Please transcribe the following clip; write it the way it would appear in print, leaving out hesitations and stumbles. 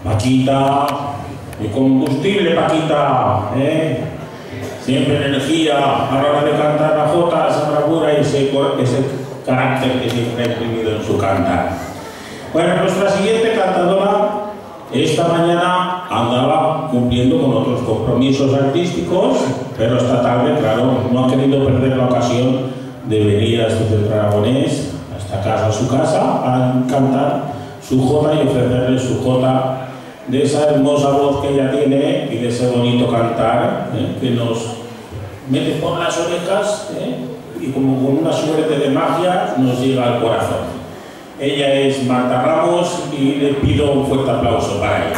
Paquita, mi combustible, Paquita, siempre energía a la hora de cantar la jota, esa bravura y ese carácter que siempre ha imprimido en su cantar. Bueno, nuestra siguiente cantadora esta mañana andaba cumpliendo con otros compromisos artísticos, pero esta tarde, claro, no ha querido perder la ocasión de venir a este Centro Aragonés, a esta casa, a su casa, a cantar su jota y ofrecerle su jota de esa hermosa voz que ella tiene y de ese bonito cantar que nos mete por las orejas y como con una suerte de magia nos llega al corazón. Ella es Marta Ramos y le pido un fuerte aplauso para ella.